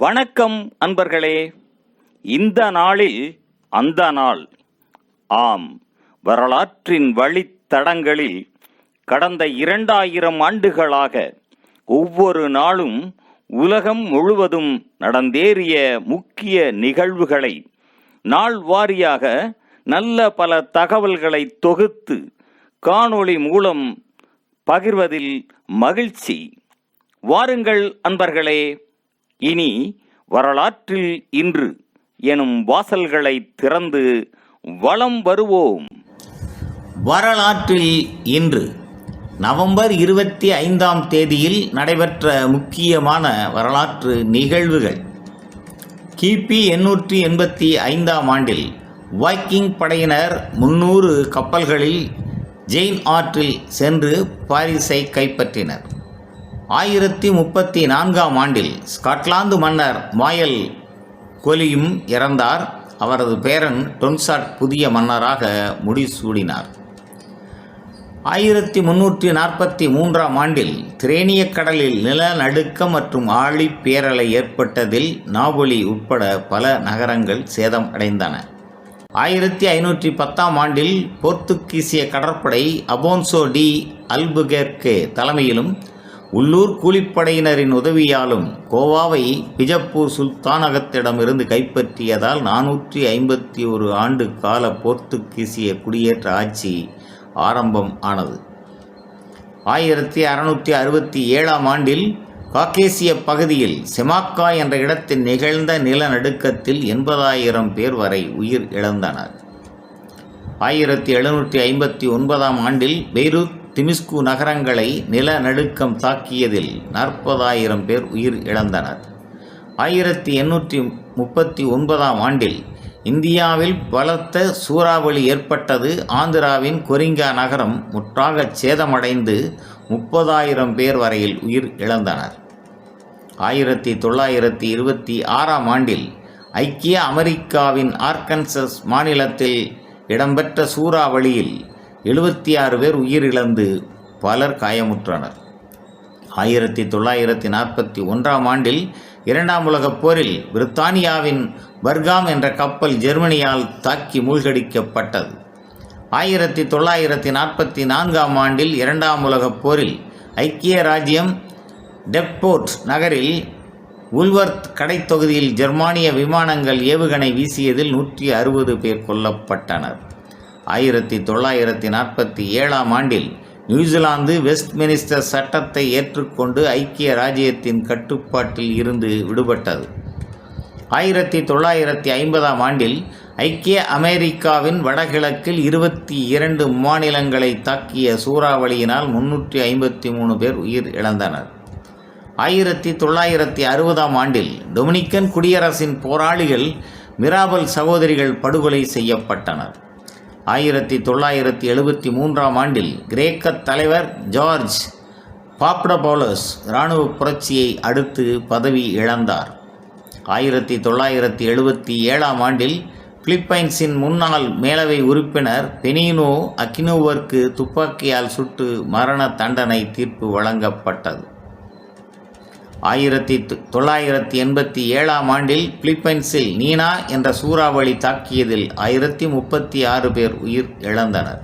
வணக்கம் அன்பர்களே. இந்த நாளில் அந்த நாள். ஆம், வரலாற்றின் வழித்தடங்களில் கடந்த 2000 ஆண்டுகளாக ஒவ்வொரு நாளும் உலகம் முழுவதும் நடந்தேறிய முக்கிய நிகழ்வுகளை நாள் வாரியாக நல்ல பல தகவல்களை தொகுத்து காணொளி மூலம் பகிர்வதில் மகிழ்ச்சி. வாருங்கள் அன்பர்களே, இனி வரலாற்றில் இன்று எனும் வாசல்களை திறந்து வலம் வருவோம். வரலாற்றில் இன்று நவம்பர் 25ஆம் தேதியில் நடைபெற்ற முக்கியமான வரலாற்று நிகழ்வுகள். கிபி 885ஆம் ஆண்டில் வைக்கிங் படையினர் 300 கப்பல்களில் ஜெயின் ஆற்றில் சென்று பாரிஸை கைப்பற்றினர். 1034ஆம் ஆண்டில் ஸ்காட்லாந்து மன்னர் மாயல் கொலியும் இறந்தார். அவரது பேரன் டொன்சாட் புதிய மன்னராக முடிசூடினார். 1343ஆம் ஆண்டில் திரேனியக் கடலில் நிலநடுக்கம் மற்றும் ஆழி பேரலை ஏற்பட்டதில் நாபொலி உட்பட பல நகரங்கள் சேதம் அடைந்தன. 1510ஆம் ஆண்டில் போர்த்துகீசிய கடற்படை அபோன்சோ டி அல்புகெர்கே தலைமையிலும் உள்ளூர் கூலிப்படையினரின் உதவியாலும் கோவாவை பிஜப்பூர் சுல்தானகத்திடமிருந்து கைப்பற்றியதால் 451 ஆண்டு கால போர்த்துகீசிய குடியேற்ற ஆட்சி ஆரம்பம் ஆனது. 1667ஆம் ஆண்டில் காக்கேசிய பகுதியில் செமாக்கா என்ற இடத்தில் நிகழ்ந்த நிலநடுக்கத்தில் 80,000 பேர் வரை உயிர் இழந்தனர். 1759ஆம் ஆண்டில் பெய்ரூத், திமிஸ்கு நகரங்களை நிலநடுக்கம் தாக்கியதில் 40,000 பேர் உயிர் இழந்தனர். 1839ஆம் ஆண்டில் இந்தியாவில் பலத்த சூறாவளி ஏற்பட்டது. ஆந்திராவின் கொரிங்கா நகரம் முற்றாக சேதமடைந்து 30,000 பேர் வரையில் உயிர் இழந்தனர். 1926ஆம் ஆண்டில் ஐக்கிய அமெரிக்காவின் ஆர்கன்சஸ் மாநிலத்தில் இடம்பெற்ற சூறாவளியில் 76 பேர் உயிரிழந்து பலர் காயமுற்றனர். 1941ஆம் ஆண்டில் 2ஆம் உலகப் போரில் பிரித்தானியாவின் பர்காம் என்ற கப்பல் ஜெர்மனியால் தாக்கி மூழ்கடிக்கப்பட்டது. 1944ஆம் ஆண்டில் 2ஆம் உலகப் போரில் ஐக்கிய ராஜ்யம் டெப்போர்ட் நகரில் உல்வர்த் கடைத்தொகுதியில் ஜெர்மானிய விமானங்கள் ஏவுகணை வீசியதில் 160 பேர் கொல்லப்பட்டனர். 1947ஆம் ஆண்டில் நியூசிலாந்து வெஸ்ட்மினிஸ்டர் சட்டத்தை ஏற்றுக்கொண்டு ஐக்கிய ராஜ்யத்தின் கட்டுப்பாட்டில் இருந்து விடுபட்டது. 1950ஆம் ஆண்டில் ஐக்கிய அமெரிக்காவின் வடகிழக்கில் 22 மாநிலங்களை தாக்கிய சூறாவளியினால் 353 பேர் உயிர் இழந்தனர். 1960ஆம் ஆண்டில் டொமினிக்கன் குடியரசின் போராளிகள் மிராபல் சகோதரிகள் படுகொலை செய்யப்பட்டனர். 1973ஆம் ஆண்டில் கிரேக்க தலைவர் ஜார்ஜ் பாப்டபோலஸ் இராணுவ புரட்சியை அடுத்து பதவி இழந்தார். 1977ஆம் ஆண்டில் பிலிப்பைன்ஸின் முன்னாள் மேலவை உறுப்பினர் பெனினோ அக்கினோவிற்கு துப்பாக்கியால் சுட்டு மரண தண்டனை தீர்ப்பு வழங்கப்பட்டது. 1987ஆம் ஆண்டில் பிலிப்பைன்ஸில் நீனா என்ற சூறாவளி தாக்கியதில் 1036 பேர் உயிர் இழந்தனர்.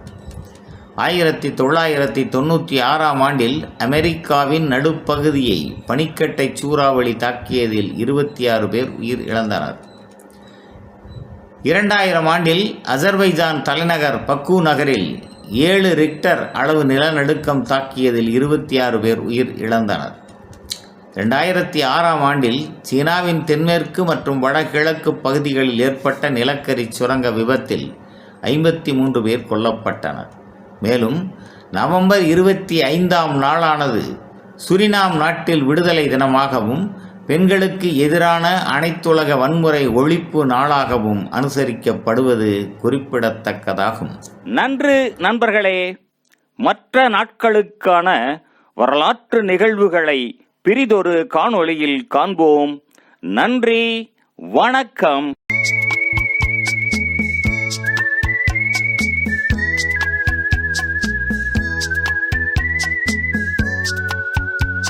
1996ஆம் ஆண்டில் அமெரிக்காவின் நடுப்பகுதியை பனிக்கட்டை சூறாவளி தாக்கியதில் 26 பேர் உயிர் இழந்தனர். 2000 ஆண்டில் அசர்பைஜான் தலைநகர் பக்கு நகரில் 7 ரிக்டர் அளவு நிலநடுக்கம் தாக்கியதில் 26 பேர் உயிர் இழந்தனர். 2006ஆம் ஆண்டில் சீனாவின் தென்மேற்கு மற்றும் வடகிழக்கு பகுதிகளில் ஏற்பட்ட நிலக்கரி சுரங்க விபத்தில் 53 பேர் கொல்லப்பட்டனர். மேலும் நவம்பர் 25ஆம் நாளானது சுரினாம் நாட்டில் விடுதலை தினமாகவும் பெண்களுக்கு எதிரான அனைத்துலக வன்முறை ஒழிப்பு நாளாகவும் அனுசரிக்கப்படுவது குறிப்பிடத்தக்கதாகும். நன்று நண்பர்களே. மற்ற நாட்களுக்கான வரலாற்று நிகழ்வுகளை பிரிதொரு காணொளியில் காண்போம். நன்றி, வணக்கம்.